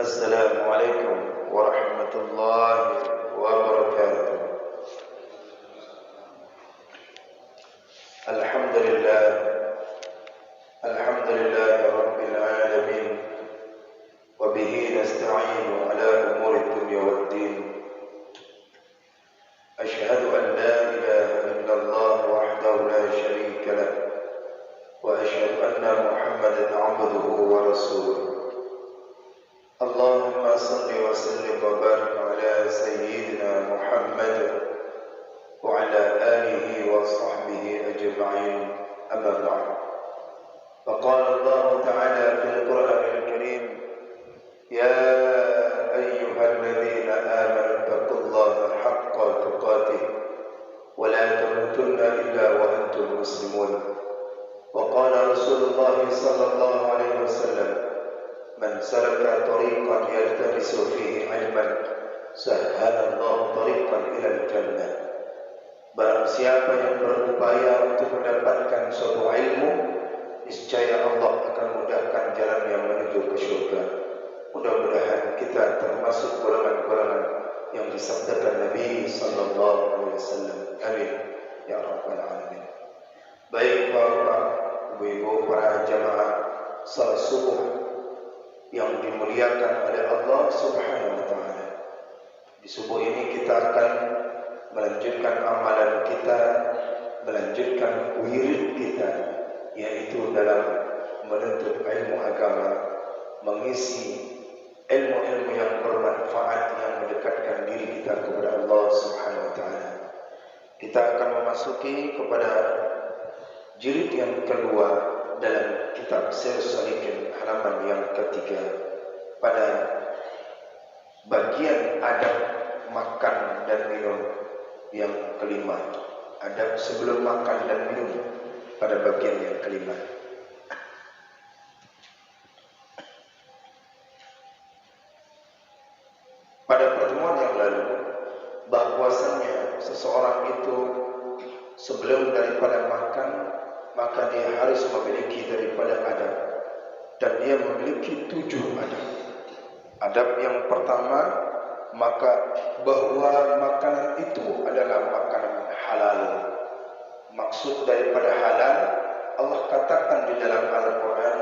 Assalamualaikum warahmatullahi wabarakatuh. Alhamdulillah, alhamdulillah rabbil alamin. Wa bihi nasta'inu ala umuri dunya waddin. Ashhadu an la ilaha illallah wahdahu la syarika lah. Wa ashhadu anna Muhammadan 'abduhu wa rasuluh. Allahumma salli wa sallim wa barik ala sayyidina Muhammad wa ala alihi wa sahbihi ajma'in, amma ba'd. Faqala Allah ta'ala fil Qur'anil Karim, ya ayyuhalladzina amanu taqullaha haqqa tuqatih wa la tamutunna illa wa antum muslimun. Wa qala Rasulullah sallallahu alaihi wasallam, man salaka tariqan yaltamisu fihi ilman sahhala Allah tariqan ila al-jannah. Barang siapa yang berupaya untuk mendapatkan suatu ilmu, niscaya Allah akan mudahkan jalan yang menuju ke surga. Mudah-mudahan kita termasuk golongan-golongan yang disabdakan Nabi sallallahu alaihi wasallam. Amin ya rabbal alamin. Baik Bapak, Ibu-ibu, para jamaah salat subuh yang dimuliakan oleh Allah Subhanahu wa taala. Di subuh ini kita akan melanjutkan amalan kita, melanjutkan wirid kita, yaitu dalam menuntut ilmu agama, mengisi ilmu-ilmu yang bermanfaat yang mendekatkan diri kita kepada Allah Subhanahu wa taala. Kita akan memasuki kepada jilid yang kedua dalam kitab Sirrus Salikin halaman yang ketiga, pada bagian adab makan dan minum yang kelima. Adab sebelum makan dan minum pada bagian yang kelima. Pada pertemuan yang lalu, bahwasannya seseorang itu sebelum daripada makan, maka dia harus memiliki daripada adab, dan dia memiliki 7 adab. Adab yang pertama, maka bahwa makanan itu adalah makanan halal. Maksud daripada halal, Allah katakan di dalam Al-Quran,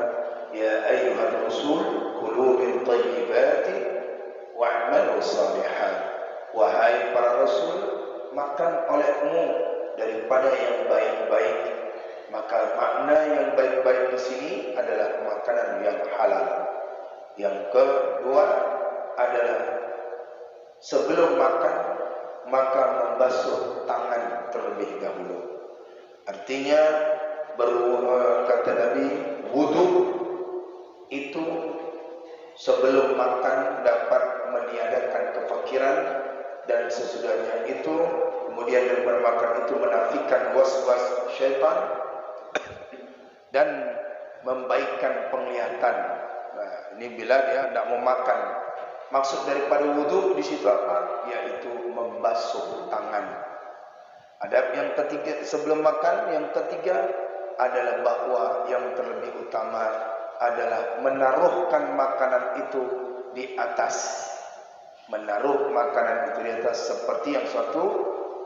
ya ayyuhar rasul kulu min thayyibati wa'malu salihan. Wahai para rasul, makan olehmu daripada yang baik-baik. Maka makna yang baik-baik di sini adalah makanan yang halal. Yang kedua adalah sebelum makan, maka membasuh tangan terlebih dahulu. Artinya, kata Nabi, wudu itu sebelum makan dapat meniadakan kefakiran, dan sesudahnya itu kemudian daripada makan itu menafikan was-was syaitan dan membaikkan penglihatan. Nah, ini bila dia tidak mau makan. Maksud daripada wudu di situ apa? Yaitu membasuh tangan. Adab yang ketiga sebelum makan, yang ketiga adalah bahwa yang terlebih utama adalah menaruhkan makanan itu di atas. Menaruh makanan itu di atas seperti yang suatu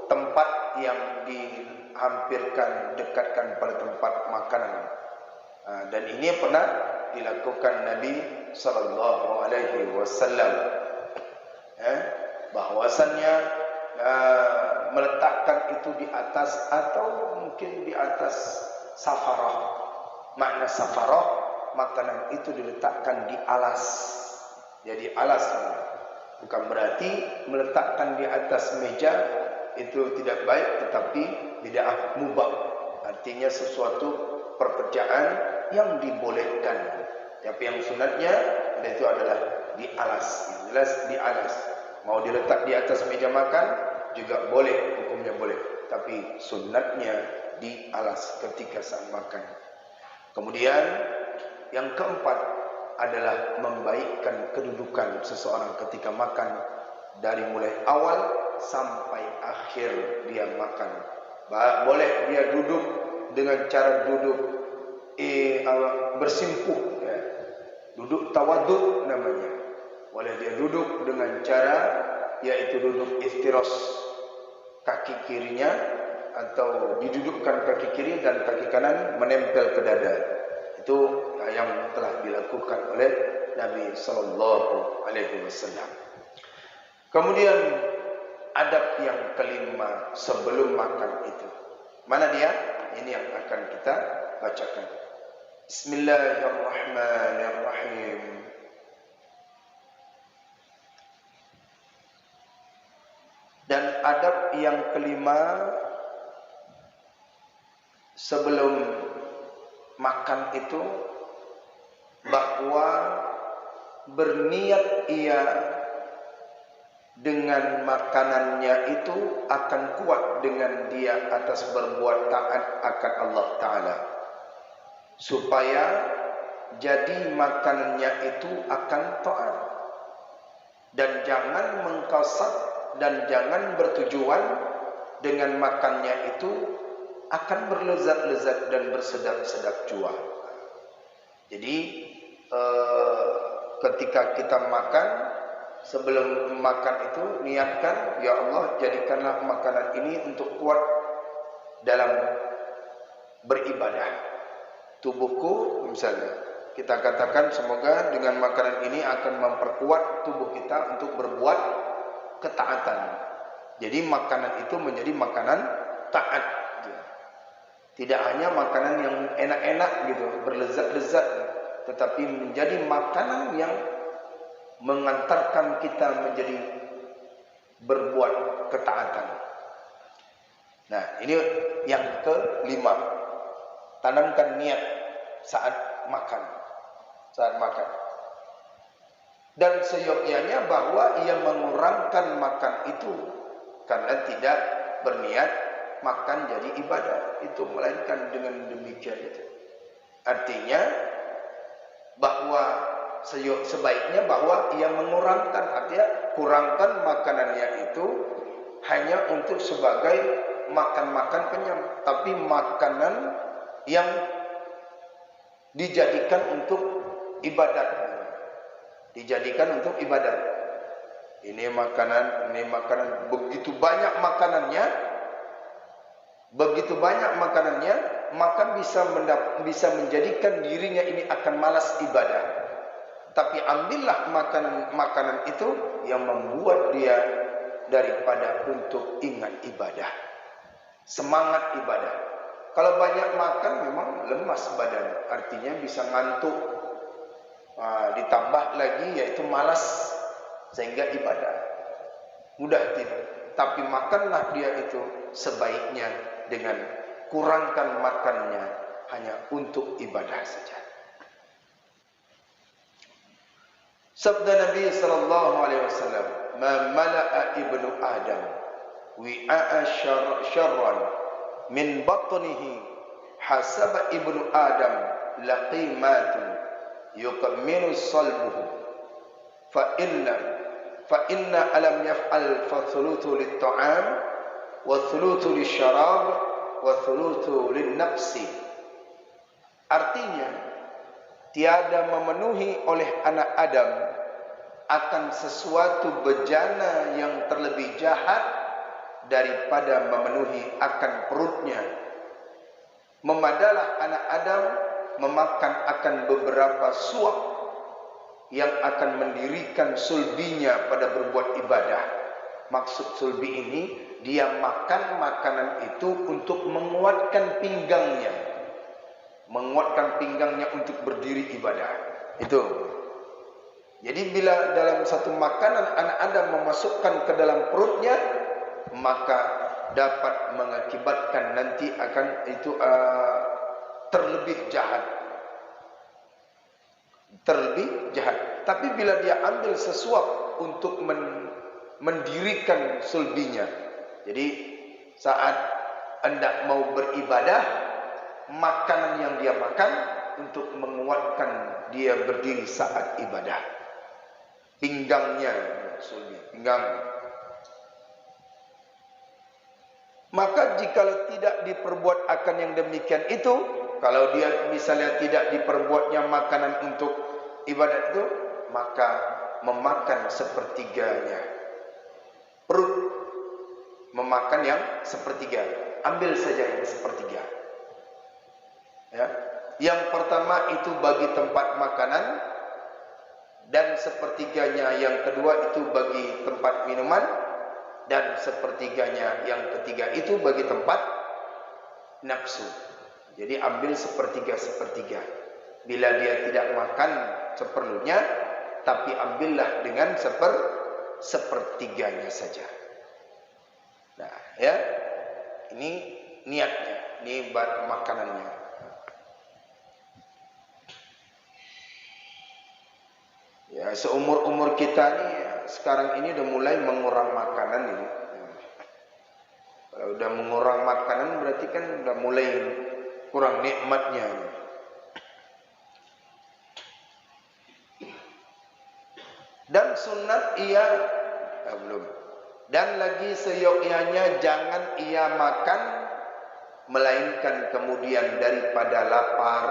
tempat yang dihampirkan, dekatkan pada tempat makanan. Dan ini pernah dilakukan Nabi sallallahu alaihi wasallam. Bahwasannya meletakkan itu di atas, atau mungkin di atas safarah. Makna safarah, makanan itu diletakkan di alas. Jadi alas bukan berarti meletakkan di atas meja itu tidak baik, tetapi bid'ah mubah. Artinya sesuatu pekerjaan yang dibolehkan. Tapi yang sunatnya itu adalah di alas. Yang jelas di alas. Mau diletak di atas meja makan juga boleh, hukumnya boleh. Tapi sunatnya di alas ketika saat makan. Kemudian yang keempat adalah membaikkan kedudukan seseorang ketika makan, dari mulai awal sampai akhir dia makan. Boleh dia duduk dengan cara duduk bersimpuh, ya. Duduk tawaduk namanya. Boleh dia duduk dengan cara yaitu duduk iftiros, kaki kirinya atau didudukkan kaki kiri dan kaki kanan menempel ke dada. Itu yang telah dilakukan oleh Nabi sallallahu alaihi wasallam. Kemudian adab yang kelima sebelum makan itu. Mana dia? Ini yang akan kita bacakan. Bismillahirrahmanirrahim. Dan adab yang kelima sebelum makan itu bahwa berniat ia dengan makanannya itu akan kuat dengan dia atas berbuat taat akan Allah Ta'ala, supaya jadi makanannya itu akan taat, dan jangan mengkasat dan jangan bertujuan dengan makannya itu akan berlezat-lezat dan bersedap-sedap jua. Jadi ketika kita makan, sebelum makan itu niatkan, ya Allah jadikanlah makanan ini untuk kuat dalam beribadah. Tubuhku misalnya, kita katakan semoga dengan makanan ini akan memperkuat tubuh kita untuk berbuat ketaatan. Jadi makanan itu menjadi makanan taat. Tidak hanya makanan yang enak-enak gitu, berlezat-lezat, tetapi menjadi makanan yang mengantarkan kita menjadi berbuat ketaatan. Nah, ini yang kelima. Tanamkan niat saat makan. Saat makan. Dan seyogyanya bahwa ia mengurangkan makan itu karena tidak berniat makan jadi ibadah itu, melainkan dengan demikian itu. Artinya bahwa sebaiknya bahwa ia mengurangkan, artinya kurangkan makanannya itu hanya untuk sebagai makan-makan kenyang, tapi makanan yang dijadikan untuk ibadat. Dijadikan untuk ibadat. Ini makanan, begitu banyak makanannya, maka bisa menjadikan dirinya ini akan malas ibadah. Tapi ambillah makanan itu yang membuat dia daripada untuk ingat ibadah, semangat ibadah. Kalau banyak makan memang lemas badan, artinya bisa ngantuk. Ditambah lagi yaitu malas, sehingga ibadah mudah tidur. Tapi makanlah dia itu sebaiknya dengan kurangkan makannya hanya untuk ibadah saja. Sabda Nabi sallallahu alaihi wasallam, "Ma mala'a ibnu Adam wi'a'a syarran min batnihi hasaba ibnu Adam laqimatun yuqminu salbuhu fa inna alam yaf'al fa thuluthu lit-ta'am wa thuluthu lisyarab wa thuluthu lin-nafsi." Artinya, tiada memenuhi oleh anak Adam akan sesuatu bejana yang terlebih jahat daripada memenuhi akan perutnya. Memadalah anak Adam memakan akan beberapa suap yang akan mendirikan sulbinya pada berbuat ibadah. Maksud sulbi ini, dia makan makanan itu untuk menguatkan pinggangnya. Menguatkan pinggangnya untuk berdiri ibadah. Itu. Jadi bila dalam satu makanan anak Adam memasukkan ke dalam perutnya, maka dapat mengakibatkan nanti akan itu terlebih jahat. Terlebih jahat. Tapi bila dia ambil sesuap untuk mendirikan sulbinya, jadi saat hendak mau beribadah, makanan yang dia makan untuk menguatkan dia berdiri saat ibadah. Pinggangnya, sulbi, pinggang. Maka jikalau tidak diperbuat akan yang demikian itu, kalau dia misalnya tidak diperbuatnya makanan untuk ibadat itu, maka memakan sepertiganya. Perut memakan yang sepertiga. Ambil saja yang sepertiga. Ya. Yang pertama itu bagi tempat makanan, dan sepertiganya yang kedua itu bagi tempat minuman, dan sepertiganya yang ketiga itu bagi tempat nafsu. Jadi ambil sepertiga-sepertiga. Bila dia tidak makan seperlunya, tapi ambillah dengan sepertiganya saja. Nah, ya, ini niatnya, ini makanannya. Ya, seumur-umur kita nih sekarang ini udah mulai mengurang makanan ini. Kalau udah mengurang makanan berarti kan udah mulai kurang nikmatnya. Dan sunat belum. Dan lagi seyogyanya jangan ia makan melainkan kemudian daripada lapar.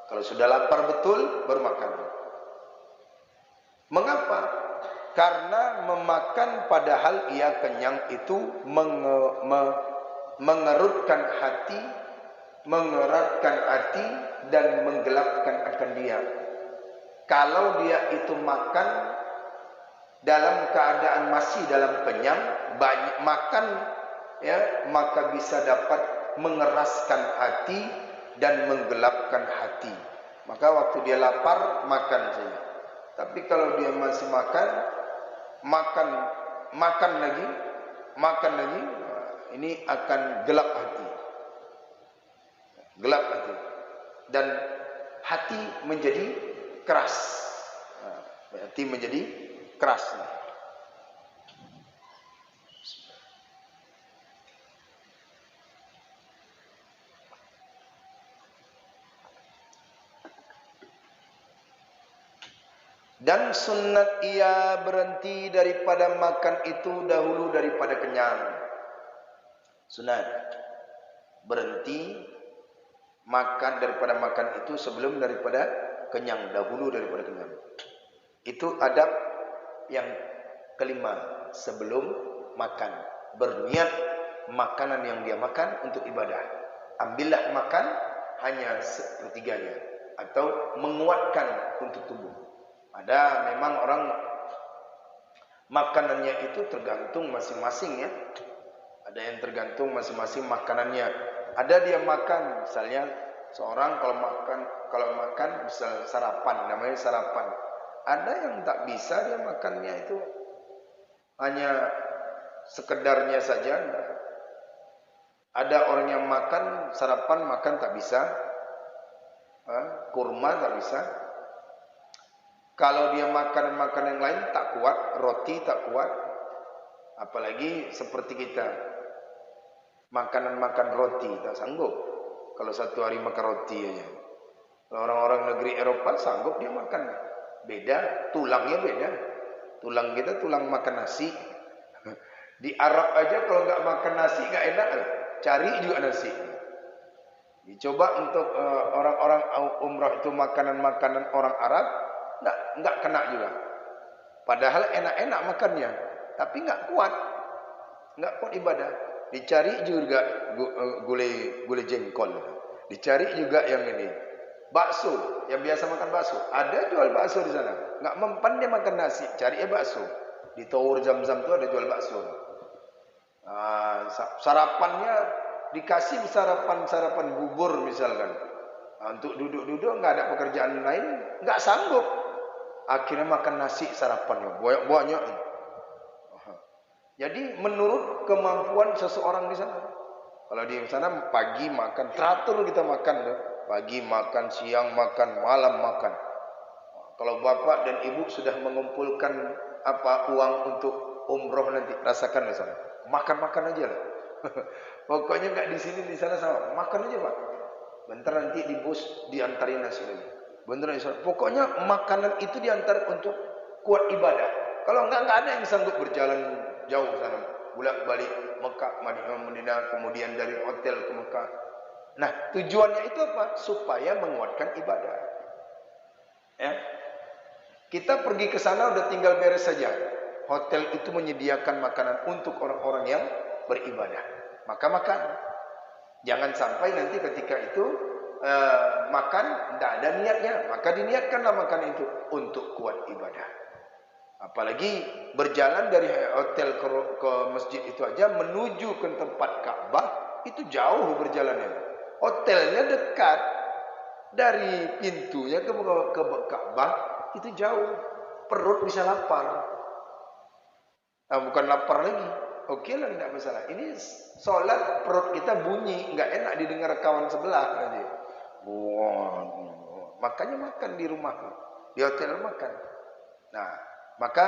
Kalau sudah lapar betul baru makan. Mengapa? Karena memakan padahal ia kenyang itu mengerutkan hati, mengeratkan hati dan menggelapkan akan dia. Kalau dia itu makan dalam keadaan masih dalam kenyang, banyak makan, ya, maka bisa dapat mengeraskan hati dan menggelapkan hati. Maka waktu dia lapar makan saja. Tapi kalau dia masih makan lagi, ini akan gelap hati. Gelap hati. Dan hati menjadi keras. Hati menjadi keras. Dan sunat ia berhenti daripada makan itu dahulu daripada kenyang. Sunat berhenti makan daripada makan itu sebelum daripada kenyang, dahulu daripada kenyang. Itu adab yang kelima sebelum makan. Berniat makanan yang dia makan untuk ibadah. Ambillah makan hanya sepertiganya atau menguatkan untuk tubuh. Ada memang orang makanannya itu tergantung masing-masing, ya. Ada yang tergantung masing-masing makanannya. Ada dia makan, misalnya seorang kalau makan misal sarapan, namanya sarapan. Ada yang tak bisa dia makannya itu hanya sekedarnya saja. Ada orang yang makan sarapan tak bisa, kurma tak bisa. Kalau dia makan makanan yang lain tak kuat, roti tak kuat. Apalagi seperti kita makan roti tak sanggup. Kalau satu hari makan roti aja. Kalau orang-orang negeri Eropa sanggup dia makan. Beda, tulangnya beda. Tulang kita tulang makan nasi. Di Arab aja kalau nggak makan nasi nggak enak. Cari juga nasi. Dicoba untuk orang-orang umrah itu makanan-makanan orang Arab, nggak kena juga. Padahal enak-enak makannya, tapi nggak kuat ibadah. Dicari juga gulai jengkol, dicari juga yang ini bakso, yang biasa makan bakso. Ada jual bakso di sana, nggak mempan dia makan nasi, cari bakso. Di Tower Zam-Zam itu ada jual bakso. Sarapannya dikasih sarapan bubur misalkan. Untuk duduk-duduk nggak ada pekerjaan lain, nggak sanggup. Akhirnya makan nasi sarapannya banyak. Jadi menurut kemampuan seseorang di sana. Kalau di sana pagi makan, teratur kita makan, pagi makan, siang makan, malam makan. Kalau bapak dan ibu sudah mengumpulkan uang untuk umroh nanti, rasakan di sana. Makan aja lah. Pokoknya nggak di sini di sana sama, makan aja pak. Bentar nanti di bus diantarin nasi lagi. Beneran, pokoknya makanan itu diantar untuk kuat ibadah. Kalau nggak ada yang sanggup berjalan jauh sana, bolak-balik Mekah, Madinah, kemudian dari hotel ke Mekah. Nah, tujuannya itu apa? Supaya menguatkan ibadah. Ya. Kita pergi ke sana udah tinggal beres saja. Hotel itu menyediakan makanan untuk orang-orang yang beribadah. Maka makan. Jangan sampai nanti ketika itu makan tidak ada niatnya. Maka diniatkanlah makan itu untuk kuat ibadah. Apalagi berjalan dari hotel ke masjid itu aja menuju ke tempat Ka'bah itu jauh berjalannya. Hotelnya dekat, dari pintunya ke Ka'bah itu jauh, perut bisa lapar. Bukan lapar lagi, oke lah, tidak masalah. Ini sholat perut kita bunyi, nggak enak didengar kawan sebelah nanti. Makanya makan di rumah, di hotel makan. Nah, maka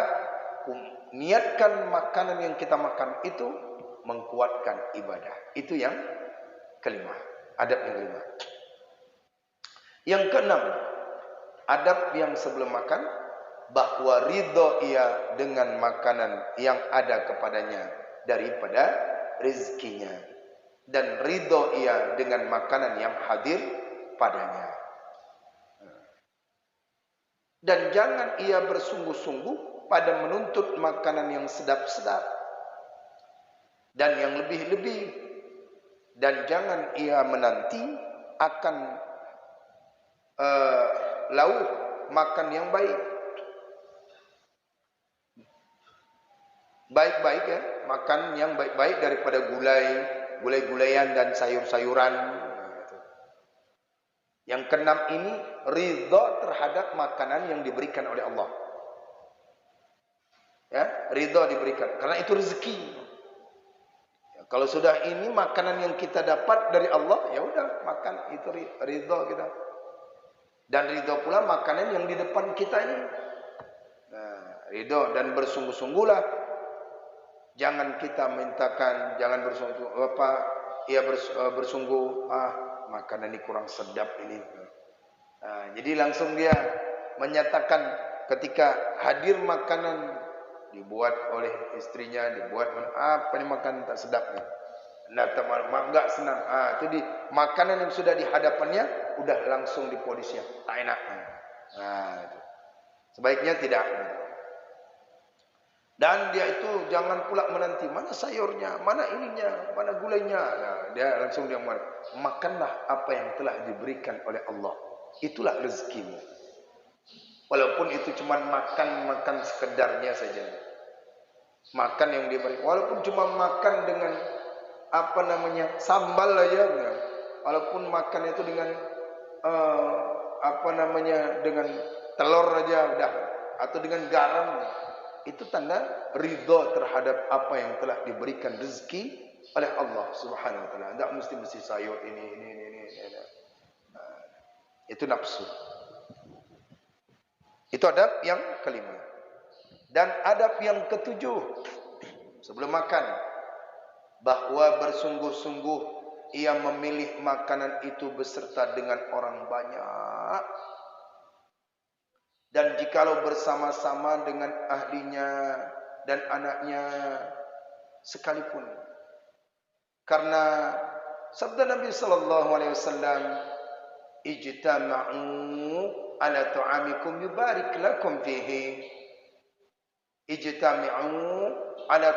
niatkan makanan yang kita makan itu mengkuatkan ibadah. Itu yang kelima, adab yang kelima. Yang keenam, adab yang sebelum makan, bahwa ridho ia dengan makanan yang ada kepadanya daripada rezekinya, dan ridho ia dengan makanan yang hadir padanya. Dan jangan ia bersungguh-sungguh pada menuntut makanan yang sedap-sedap dan yang lebih-lebih, dan jangan ia menanti akan lauk makan yang baik. Baik-baik ya, makan yang baik-baik daripada gulai-gulayan dan sayur-sayuran. Yang keenam ini ridha terhadap makanan yang diberikan oleh Allah. Ya, ridha diberikan karena itu rezeki. Ya, kalau sudah ini makanan yang kita dapat dari Allah, ya udah makan, itu ridha kita. Dan ridho pula makanan yang di depan kita ini. Nah, ridho dan bersungguh-sungguhlah. Jangan kita mintakan, jangan bersungguh bersungguh, makanan ini kurang sedap ini. Nah, jadi langsung dia menyatakan ketika hadir makanan dibuat oleh istrinya, dibuat apa ini makan tak sedap nih. Enggak senang. Itu di makanan yang sudah di hadapannya udah langsung dipolisinya, tak enak. Itu. Sebaiknya tidak. Dan dia itu jangan pula menanti mana sayurnya, mana ininya, mana gulainya. Nah, dia langsung makanlah apa yang telah diberikan oleh Allah. Itulah rezekimu. Walaupun itu cuma makan sekedarnya saja. Makan yang diberikan, walaupun cuma makan dengan sambal aja, walaupun makan itu dengan dengan telur aja udah, atau dengan garam, itu tanda ridha terhadap apa yang telah diberikan rezeki oleh Allah Subhanahu wa taala. Enggak mesti sayur ini. Itu nafsu. Itu adab yang kelima. Dan adab yang ketujuh sebelum makan, bahwa bersungguh-sungguh ia memilih makanan itu beserta dengan orang banyak, dan jikalau bersama-sama dengan ahlinya dan anaknya sekalipun. Karena sabda Nabi sallallahu alaihi wasallam, ijtama'u ala ta'amikum yubarik lakum fihi. Ijtami'u ala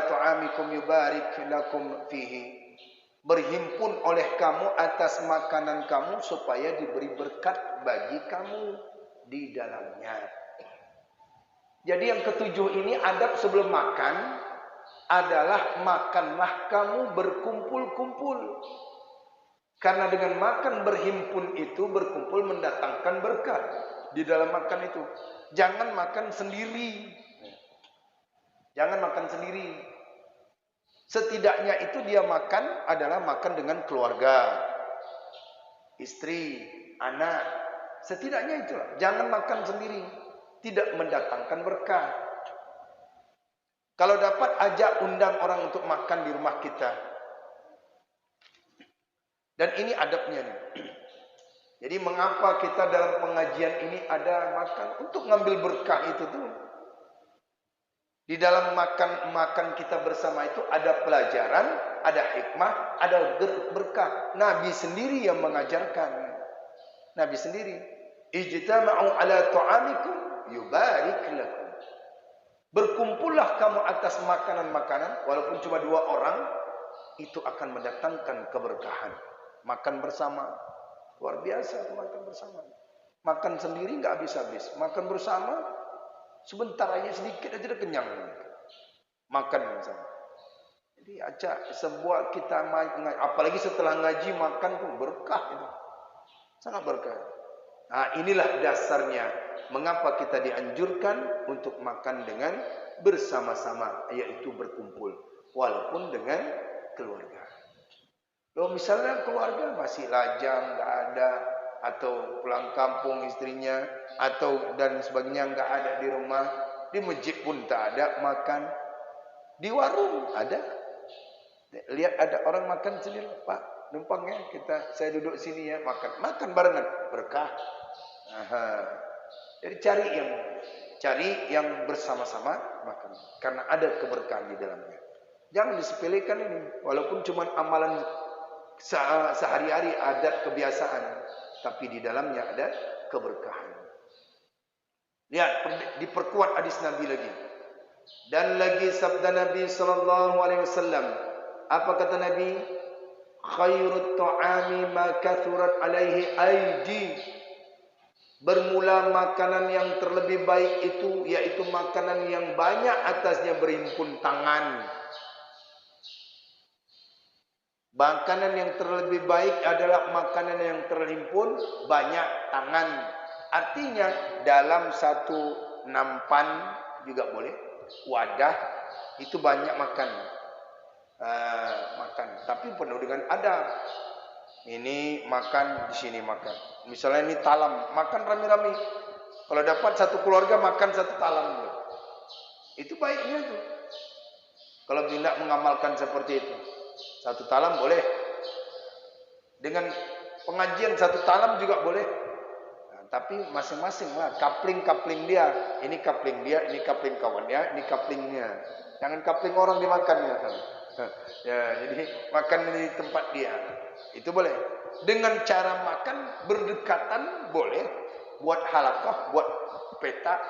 ta'amikum yubarik lakum fihi. Berhimpun oleh kamu atas makanan kamu supaya diberi berkat bagi kamu di dalamnya. Jadi yang ketujuh ini adab sebelum makan adalah makanlah kamu berkumpul-kumpul. Karena dengan makan berhimpun itu berkumpul mendatangkan berkat di dalam makan itu. Jangan makan sendiri. Jangan makan sendiri. Setidaknya itu dia makan adalah makan dengan keluarga, istri, anak. Setidaknya itulah. Jangan makan sendiri, tidak mendatangkan berkah. Kalau dapat ajak undang orang untuk makan di rumah kita. Dan ini adabnya nih. Jadi mengapa kita dalam pengajian ini ada makan untuk ngambil berkah itu tuh. Di dalam makan kita bersama itu ada pelajaran, ada hikmah, ada berkah. Nabi sendiri yang mengajarkan. Nabi sendiri. Ijtama'u ala ta'amikum yubarik lakum. Berkumpullah kamu atas makanan-makanan, walaupun cuma 2 orang, itu akan mendatangkan keberkahan. Makan bersama, luar biasa makan bersama. Makan sendiri enggak habis-habis. Makan bersama, sebentar aja sedikit aja udah kenyang. Makan bersama. Jadi ajak sebuah kita, apalagi setelah ngaji makan pun berkah itu. Sangat berkah. Nah, inilah dasarnya mengapa kita dianjurkan untuk makan dengan bersama-sama, yaitu berkumpul, walaupun dengan keluarga. Kalau misalnya keluarga masih lajang, nggak ada, atau pulang kampung istrinya, atau dan sebagainya nggak ada di rumah, di masjid pun tak ada makan, di warung ada. Lihat ada orang makan sendiri, Pak, numpang ya, saya duduk sini ya, makan barengan, berkah. Aha. Jadi cari yang bersama-sama makan, karena ada keberkahan di dalamnya. Jangan disepelekan ini, walaupun cuma amalan sehari-hari, adat kebiasaan, tapi di dalamnya ada keberkahan. Lihat, diperkuat hadis Nabi lagi. Dan lagi sabda Nabi sallallahu alaihi wasallam. Apa kata Nabi? Khairut ta'ami ma kathurat alaihi aidi. Bermula makanan yang terlebih baik itu, yaitu makanan yang banyak atasnya berhimpun tangan. Makanan yang terlebih baik adalah makanan yang terhimpun banyak tangan. Artinya dalam satu nampan juga boleh, wadah itu banyak makan. Tapi penuh dengan adab. Ini makan, di sini makan. Misalnya ini talam, makan rame-rame. Kalau dapat satu keluarga makan satu talam, itu baiknya tuh. Kalau tidak mengamalkan seperti itu, satu talam boleh. Dengan pengajian satu talam juga boleh. Nah, tapi masing-masing lah, kapling dia. Ini kapling dia, ini kapling kawannya, ini kaplingnya. Jangan kapling orang dimakannya kan. Ya, jadi makan di tempat dia. Itu boleh. Dengan cara makan berdekatan boleh. Buat halaqah, buat peta.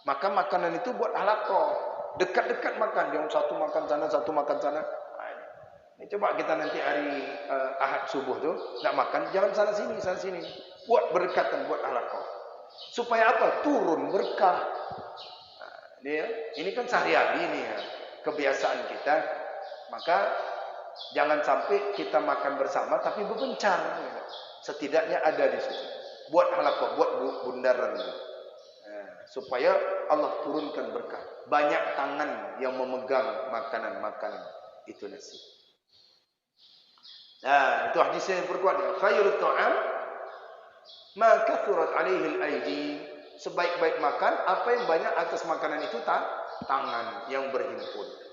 Maka makanan itu buat halaqah. Dekat-dekat makan. Yang satu makan sana, satu makan sana. Ini coba kita nanti hari Ahad subuh tuh nak makan, jangan sana sini. Buat berdekatan, buat halaqah. Supaya apa? Turun berkah. Nah, ini kan sehari-hari ini ya, kebiasaan kita. Maka jangan sampai kita makan bersama tapi berpencar. Setidaknya ada di situ. Buat halaqah, buat bundaran. Supaya Allah turunkan berkah. Banyak tangan yang memegang makanan-makanan itu nasi. Nah, itu hadis yang berkuat. Khairut ta'am ma kathurat alaihi al-aidi. Sebaik-baik makan apa yang banyak atas makanan itu tangan yang berhimpun.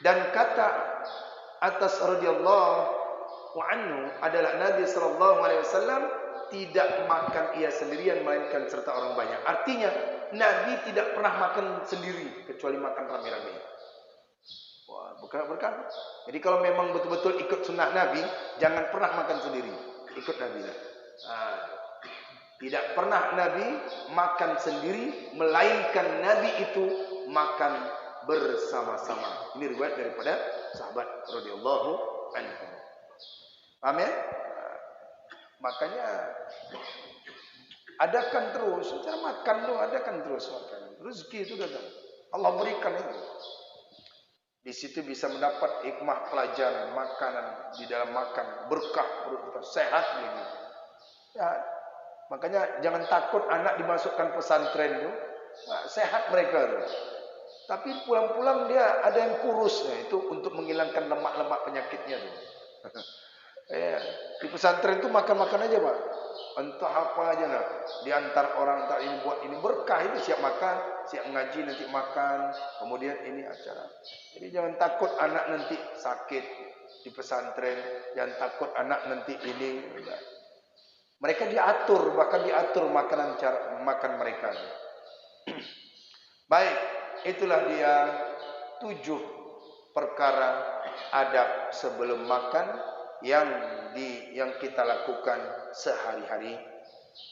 Dan kata atas radhiyallahu anhu adalah Nabi sallallahu alaihi wasallam tidak makan ia sendirian melainkan serta orang banyak. Artinya Nabi tidak pernah makan sendiri kecuali makan rame-rame. Wah, berkah. Jadi kalau memang betul-betul ikut sunnah Nabi, jangan pernah makan sendiri. Ikut Nabi lah. Tidak pernah Nabi makan sendiri, melainkan Nabi itu makan bersama-sama. Ini riwayat daripada sahabat radhiyallahu anhu. Paham ya? Makanya adakan terus, cara makan tu adakan terus makan. Rezeki itu datang. Allah berikan itu. Di situ bisa mendapat hikmah pelajaran makanan di dalam makan, berkah sehat ini. Ya, makanya jangan takut anak dimasukkan pesantren tu. Sehat mereka tu. Tapi pulang-pulang dia ada yang kurusnya, itu untuk menghilangkan lemak-lemak penyakitnya tu. Di pesantren itu makan-makan aja, Pak. Entah apa aja lah. Diantar orang tak ini buat ini berkah, itu siap makan, siap ngaji nanti makan. Kemudian ini acara. Jadi jangan takut anak nanti sakit di pesantren, jangan takut anak nanti ini. Mereka diatur, bahkan diatur makanan cara makan mereka. Baik, itulah dia 7 perkara adab sebelum makan yang kita lakukan sehari-hari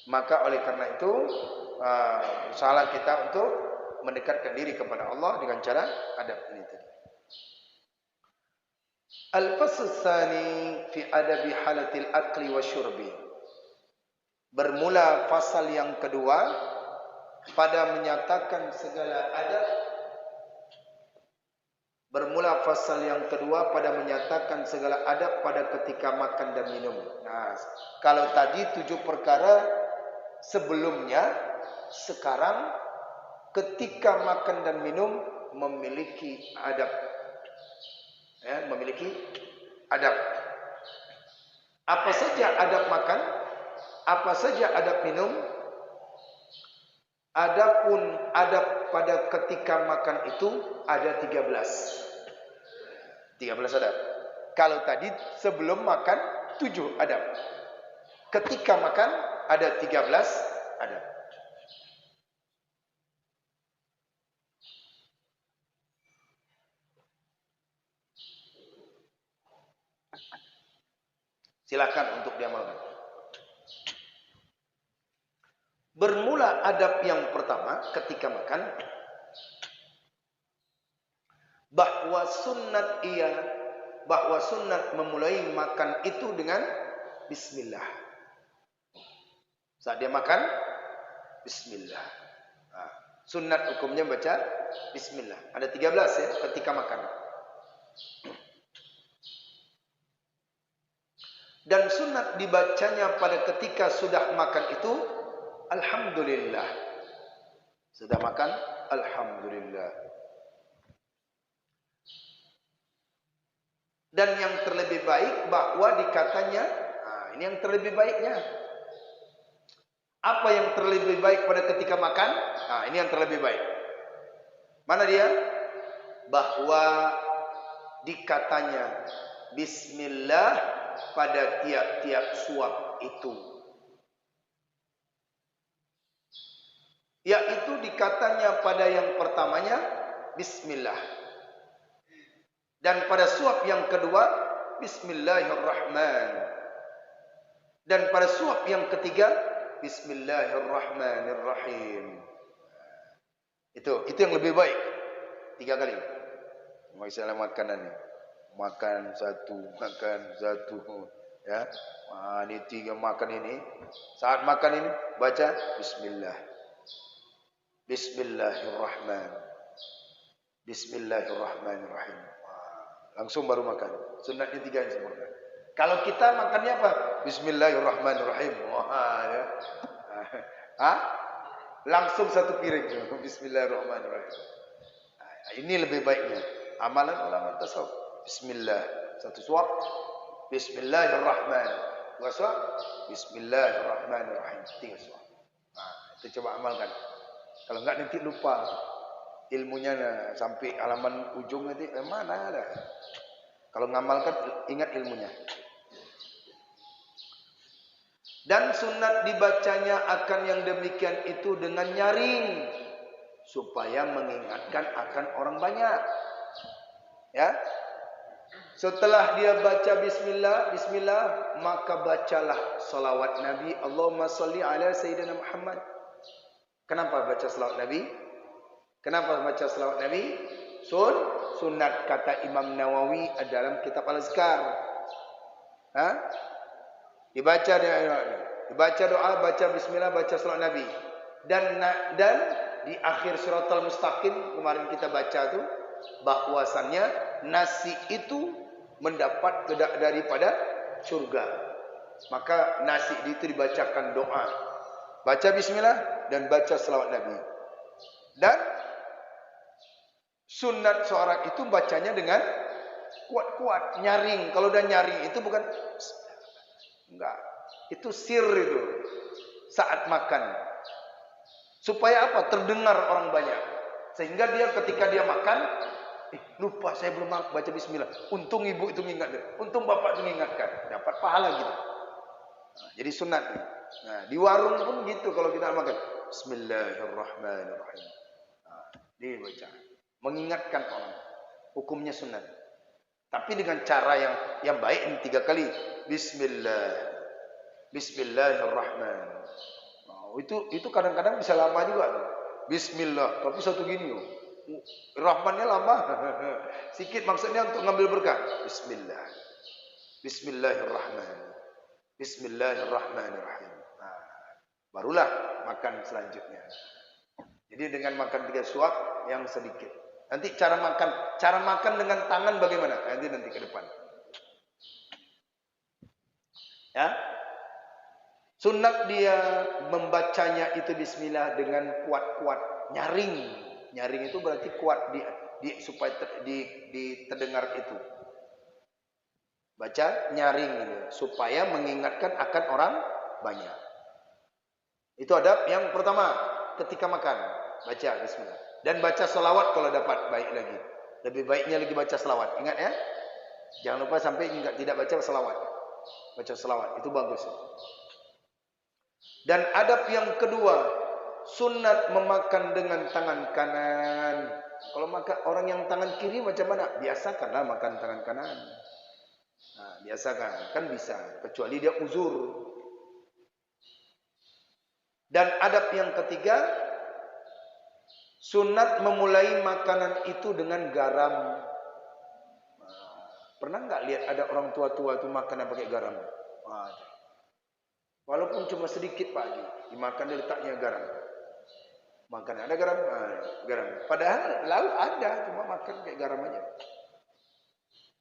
Maka oleh karena itu usahalah kita untuk mendekatkan diri kepada Allah dengan cara adab ini tadi. Al-fasl tsani fi adabi halatil akli wasyurbi. Bermula fasal yang kedua pada menyatakan segala adab. Bermula fasal yang kedua pada menyatakan segala adab pada ketika makan dan minum. Nah, kalau tadi 7 perkara sebelumnya, sekarang ketika makan dan minum memiliki adab. Ya, memiliki adab. Apa saja adab makan? Apa saja adab minum? Adapun adab pada ketika makan itu ada 13. 13 adab. Kalau tadi sebelum makan 7 adab. Ketika makan ada 13 adab. Silakan untuk diamalkan. Bermula adab yang pertama ketika makan, bahwa sunnat memulai makan itu dengan bismillah. Saat dia makan, bismillah. Nah, sunnat hukumnya baca bismillah. Ada 13 ya ketika makan. Dan sunnat dibacanya pada ketika sudah makan itu alhamdulillah. Sudah makan, alhamdulillah. Dan yang terlebih baik bahwa dikatanya, ini yang terlebih baiknya. Apa yang terlebih baik pada ketika makan? Ini yang terlebih baik. Mana dia? Bahwa dikatanya bismillah pada tiap-tiap suap itu. Yaitu dikatanya pada yang pertamanya bismillah. Dan pada suap yang kedua bismillahirrahman. Dan pada suap yang ketiga bismillahirrahmanirrahim. Itu yang lebih baik. 3 kali. Misalnya makanan ini. Makan satu ya. Ini 3 makan ini. Saat makan ini baca bismillah. Bismillahirrahmanirrahim. Langsung baru makan. Sunnatnya 3 yang sempurna. Kalau kita makannya apa? Bismillahirrahmanirrahim. Ya. Langsung 1 piring. Bismillahirrahmanirrahim. Ini lebih baiknya. Amalan ulama tasawuf. Bismillah. 1 suap. Bismillahirrahman. 2 suap. Bismillahirrahmanirrahim. 3 suap. Itu coba amalkan. Kalau enggak nanti lupa. Ilmunya sampai halaman ujung nanti mana ada. Kalau ngamalkan ingat ilmunya. Dan sunat dibacanya akan yang demikian itu dengan nyaring supaya mengingatkan akan orang banyak. Ya. Setelah dia baca bismillah, maka bacalah salawat Nabi, Allahumma shalli ala sayyidina Muhammad. Kenapa baca salawat Nabi? Kenapa baca salawat Nabi? Sunat kata Imam Nawawi dalam kitab Al-Azkar. Dibaca doa, baca bismillah, baca salawat Nabi. Dan di akhir suratul mustaqim kemarin kita baca tu bahwasannya nasi itu mendapat kedak daripada surga. Maka nasi itu dibacakan doa. Baca bismillah dan baca salawat Nabi. Dan sunat seorang itu bacanya dengan kuat-kuat, nyaring. Kalau udah nyaring itu bukan enggak. Itu sir itu saat makan. Supaya apa? Terdengar orang banyak. Sehingga dia ketika dia makan, lupa saya belum baca bismillah. Untung ibu itu mengingatkan. Untung bapak itu mengingatkan. Dapat pahala gitu. Jadi sunat. Nah, di warung pun gitu kalau kita makan. Bismillahirrahmanirrahim. Dibaca. Mengingatkan orang. Hukumnya sunat. Tapi dengan cara yang baik ini 3 kali. Bismillahirrahmanirrahim. Itu kadang-kadang bisa lama juga. Bismillah, tapi satu gini loh. Rahmannya lama. Sikit maksudnya untuk ngambil berkah. Bismillah. Bismillahirrahmanirrahim. Bismillahirrahmanirrahim. Nah, barulah makan selanjutnya. Jadi dengan makan 3 suap yang sedikit. Nanti cara makan dengan tangan bagaimana? Nanti ke depan. Ya. Sunat dia membacanya itu bismillah dengan kuat-kuat, nyaring. Nyaring itu berarti kuat supaya terdengar itu. Baca nyaring gitu, supaya mengingatkan akan orang banyak. Itu adab yang pertama ketika makan, baca bismillah. Dan baca selawat kalau dapat, baik lagi. Lebih baiknya lagi baca selawat. Ingat ya, jangan lupa sampai tidak baca selawat. Baca selawat itu bagus. Dan adab yang kedua, sunat memakan dengan tangan kanan. Kalau makan orang yang tangan kiri macam mana? Biasakanlah makan tangan kanan. Nah, biasakan, kan bisa, kecuali dia uzur. Dan adab yang ketiga, sunat memulai makanan itu dengan garam. Pernah nggak lihat ada orang tua-tua itu makan pakai garam? Walaupun cuma sedikit Pak Haji, dimakan dia letaknya garam. Makan ada garam, garam. Padahal lauk ada, cuma makan kayak garam aja.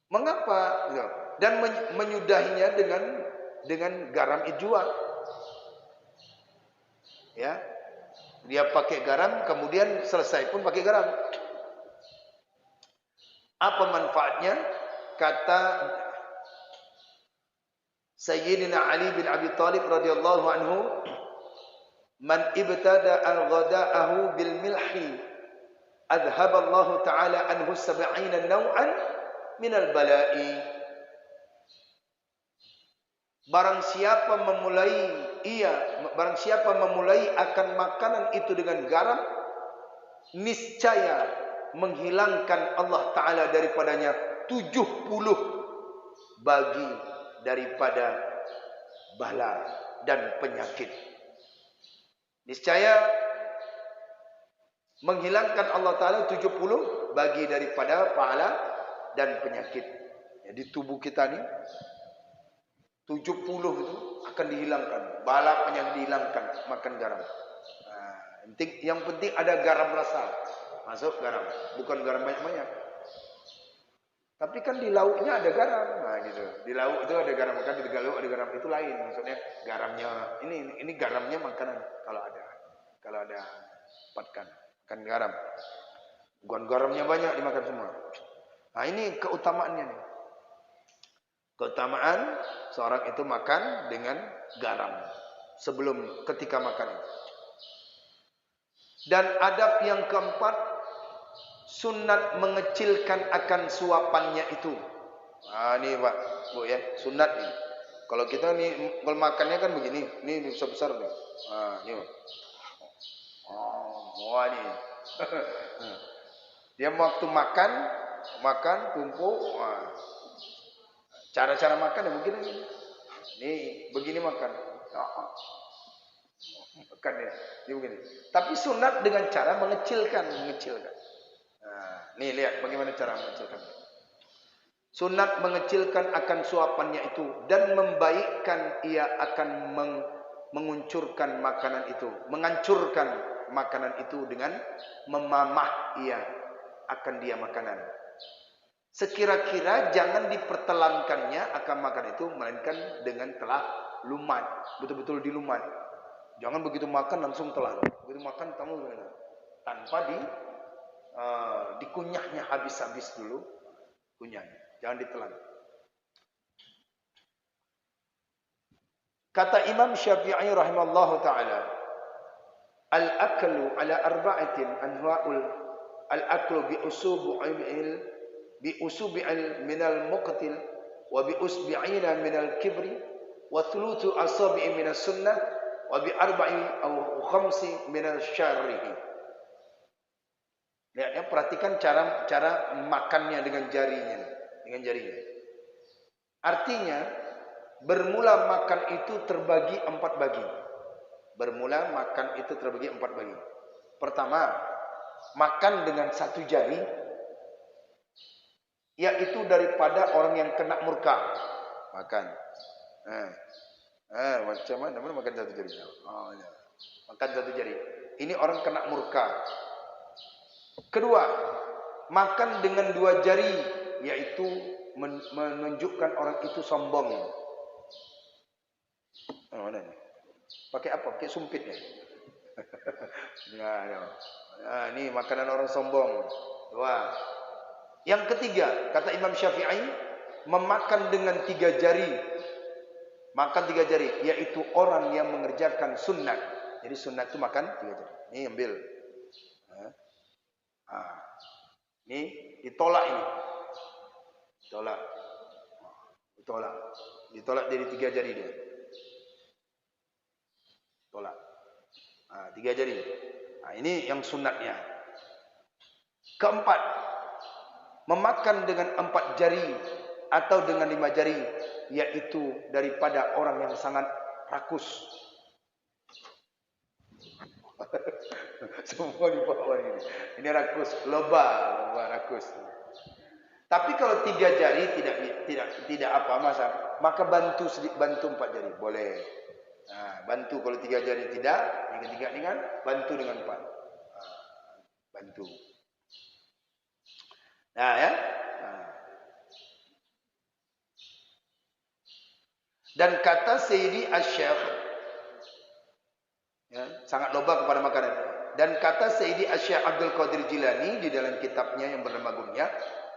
Mengapa? Dan menyudahinya dengan garam ijwa. Ya, dia pakai garam, kemudian selesai pun pakai garam. Apa manfaatnya? Kata Sayyidina Ali bin Abi Thalib radhiyallahu anhu, man ibtada al-ghada'ahu bil milhi adhaballahu ta'ala anhu 70 naw'an min al-bala'i. Barang siapa memulai akan makanan itu dengan garam, niscaya menghilangkan Allah Ta'ala daripadanya 70 bagi daripada bala dan penyakit. Niscaya menghilangkan Allah Ta'ala 70 bagi daripada pahala dan penyakit. Jadi tubuh kita ni 70 itu akan dihilangkan. Bala penyakit dihilangkan makan garam. Yang penting ada garam rasa. Masuk garam, bukan garam banyak-banyak. Tapi kan di lauknya ada garam. Nah gitu. Di lauk itu ada garam, kan di lauk ada garam, itu lain. Maksudnya garamnya ini garamnya makanan kalau ada makan garam. Bukan garamnya banyak dimakan semua. Nah ini keutamaannya nih. Keutamaan seorang itu makan dengan garam ketika makan. Dan adab yang keempat, sunat mengecilkan akan suapannya itu. Ini Pak, Bu ya, sunat nih. Kalau kita nih kalau makannya kan begini, ini besar-besar nih. Ini. Nih. Dia waktu makan tumpuk. Cara-cara makan ya mungkin ini. Nih, begini makan. Makan ya, ini begini. Tapi sunat dengan cara mengecilkan. Nih lihat bagaimana cara mengecilkan. Sunat mengecilkan akan suapannya itu dan membaikkan ia akan menguncurkan makanan itu, menghancurkan makanan itu dengan memamah ia akan dia makanan. Sekira-kira jangan dipertelankannya akan makan itu, melainkan dengan telah lumat, betul-betul dilumat. Jangan begitu makan langsung telan. Begitu makan tanpa dikunyahnya habis-habis dulu kunyahnya. Jangan ditelan. Kata Imam Syafi'i rahimallahu taala, al-aklu ala arba'atin anwa'ul al-aklu bi usubi'il min al-muqtil wa bi usbi'ina min al-kibri wa thuluthu asabi'i min as-sunnah wa bi arba'i aw khamsi min al-syarrihi. Lihat ya, perhatikan cara makannya dengan jarinya. Artinya bermula makan itu terbagi 4 bagi. Bermula makan itu terbagi 4 bagian. Pertama, makan dengan 1 jari, yaitu daripada orang yang kena murka. Makan. Macam mana makan 1 jari? Ya. Makan 1 jari. Ini orang kena murka. Kedua, makan dengan 2 jari, yaitu menunjukkan orang itu sombong. Mana ni? Pakai apa? Pakai sumpit ya? Ini makanan orang sombong. Dua. Yang ketiga, kata Imam Syafi'i, memakan dengan 3 jari. Makan 3 jari, yaitu orang yang mengerjakan sunnat. Jadi sunnat itu makan 3 jari. Ini ambil. Ini ditolak ini. Ditolak dari 3 jari dia. Tolak. 3 jari. Ini yang sunnatnya. Keempat, memakan dengan 4 jari atau dengan 5 jari, yaitu daripada orang yang sangat rakus. Semua di bawah ini. Ini rakus, lebah rakus. Tapi kalau 3 jari tidak apa masalah, maka bantu 4 jari boleh. Bantu kalau 3 jari tidak, yang ketiga dengan bantu dengan 4. Bantu. Ya. Dan kata Sayyidi Asy-Syaikh, sangat loba kepada makanan. Dan kata Sayyidi Asy-Syaikh Abdul Qadir Jilani di dalam kitabnya yang bernama Gunya,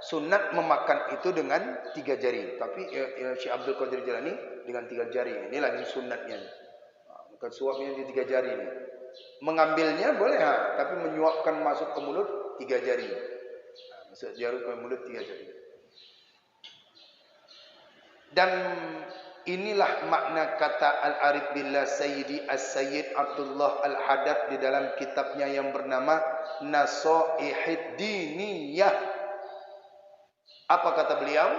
sunat memakan itu dengan 3 jari. Tapi Syekh Abdul Qadir Jilani dengan 3 jari. Inilah yang sunatnya. Bukan suapnya di 3 jari ini. Mengambilnya boleh, tapi menyuapkan masuk ke mulut 3 jari. Masuk jarum ke mulut 3 jari. Dan inilah makna kata Al-Arif Billah Sayyidi As-Sayyid Abdullah Al-Haddad di dalam kitabnya yang bernama Nasaihid Diniyah. Apa kata beliau?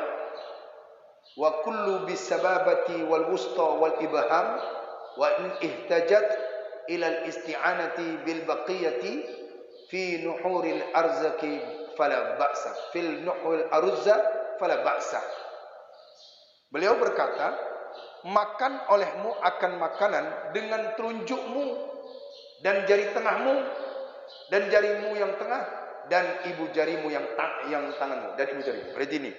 Wa kullu bisababati wal wusta wal ibham wa in ihtajat ila al-isti'anati bil baqiyati fi nuhuril arzaki fala ba'sa. Fil nuhuril arza fala ba'sa. Beliau berkata, makan olehmu akan makanan dengan telunjukmu dan jari tengahmu dan jarimu yang tengah dan ibu jarimu yang tanganmu dan ibu jarimu. Berarti ini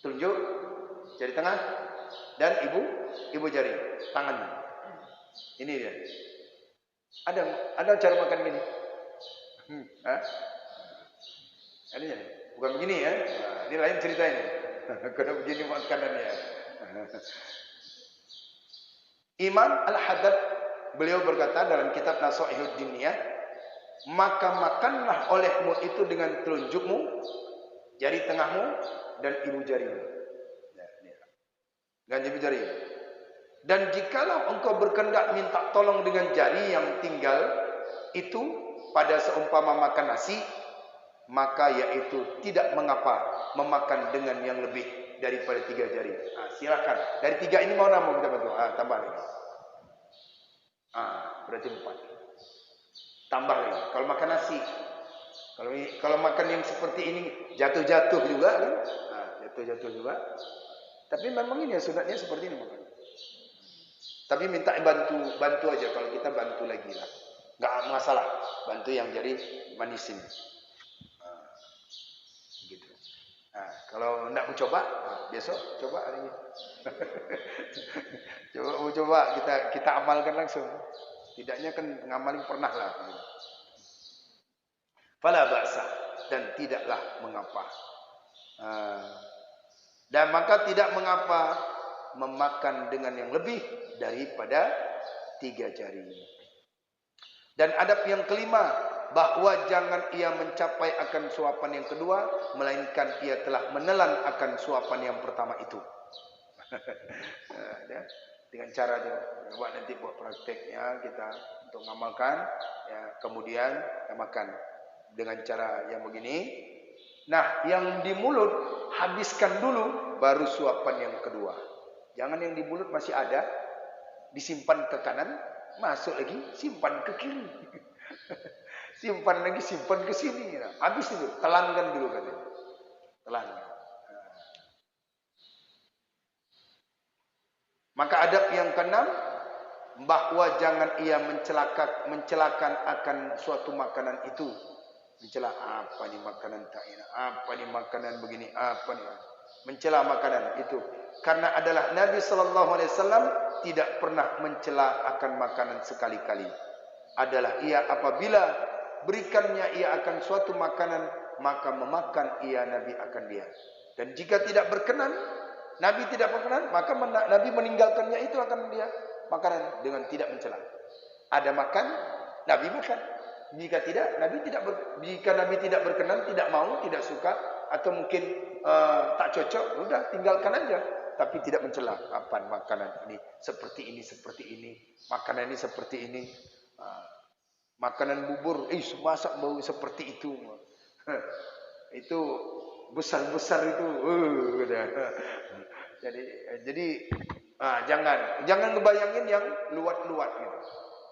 telunjuk, jari tengah dan ibu jari tanganmu. Ini dia. Ada cara makan gini? Ini bukan begini ya. Ini lain cerita ini. Kena begini makanannya. Imam Al-Haddad beliau berkata dalam kitab Nasaihud Diniyah, maka makanlah olehmu itu dengan telunjukmu, jari tengahmu dan ibu jarimu. Dengan ibu jari. Dan jikalau engkau berkehendak minta tolong dengan jari yang tinggal itu pada seumpama makan nasi, maka yaitu tidak mengapa memakan dengan yang lebih daripada 3 jari. Silakan. Dari 3 ini mau kita bantu. Tambah lagi. Berarti 4. Tambah lagi. Kalau makan nasi, kalau makan yang seperti ini jatuh-jatuh juga kan? Jatuh-jatuh juga. Tapi memang ini sunatnya seperti ini makan. Tapi minta bantu aja. Kalau kita bantu lagi lah, nggak masalah. Bantu yang jari manis ini. Gitu. Kalau nak mau coba, besok coba hari ini. coba kita amalkan langsung. Tidaknya kan ngamalin pernah lah. Fala ba'sa, dan tidaklah mengapa. Dan maka tidak mengapa memakan dengan yang lebih daripada 3 jari. Dan adab yang kelima, bahwa jangan ia mencapai akan suapan yang kedua, melainkan ia telah menelan akan suapan yang pertama itu. Dengan cara nanti buat prakteknya kita untuk mengamalkan, kemudian kita makan dengan cara yang begini. Nah, yang di mulut habiskan dulu, baru suapan yang kedua. Jangan yang di mulut masih ada, disimpan ke kanan, masuk lagi, simpan ke kiri. Simpan lagi, simpan ke sini. Nah, habis itu, telankan dulu katanya. Telankan. Maka adab yang keenam, bahwa jangan ia mencelakan akan suatu makanan itu. Mencela, apa nih makanan tak enak, apa nih makanan begini, apa nih. Mencela makanan itu. Karena adalah Nabi SAW tidak pernah mencela akan makanan sekali-kali. Adalah ia apabila berikannya ia akan suatu makanan, maka memakan ia Nabi akan dia. Dan jika tidak berkenan, Nabi tidak berkenan, maka Nabi meninggalkannya itu akan dia makanan dengan tidak mencela. Ada makan, Nabi makan. Jika tidak, jika Nabi tidak berkenan, tidak mau, tidak suka, atau mungkin tak cocok, udah tinggalkan aja. Tapi tidak mencela. Apa makanan ini seperti ini, seperti ini. Makanan ini seperti ini. Makanan bubur, masak bau seperti itu. Itu besar-besar itu. Jadi jangan ngebayangin yang luat-luat gitu.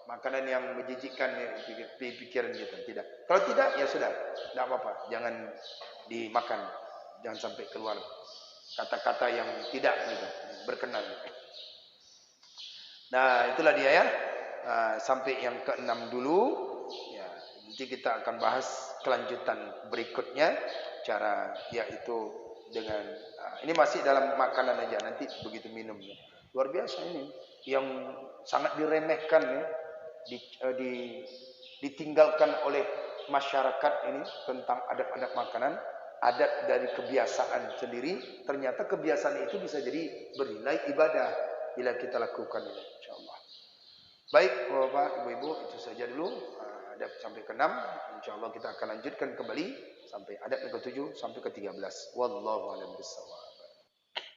Makanan yang menjijikkan di pikiran kita, tidak. Kalau tidak, ya sudah, tidak apa-apa. Jangan dimakan, jangan sampai keluar kata-kata yang tidak gitu, berkenan. Nah, itulah dia ya. Sampai yang keenam dulu. Ya, nanti kita akan bahas kelanjutan berikutnya, cara yaitu dengan ini masih dalam makanan aja, nanti begitu minum ya. Luar biasa ini, yang sangat diremehkan ya. Ditinggalkan oleh masyarakat ini tentang adab-adab makanan, adab dari kebiasaan sendiri. Ternyata kebiasaan itu bisa jadi bernilai ibadah bila kita lakukan ini, insyaallah. Baik, Bapak, Ibu-ibu, itu saja dulu adab sampai ke-6. Insyaallah kita akan lanjutkan kembali sampai adab yang ke-7 sampai ke-13. Wallahu a'lam bishawab.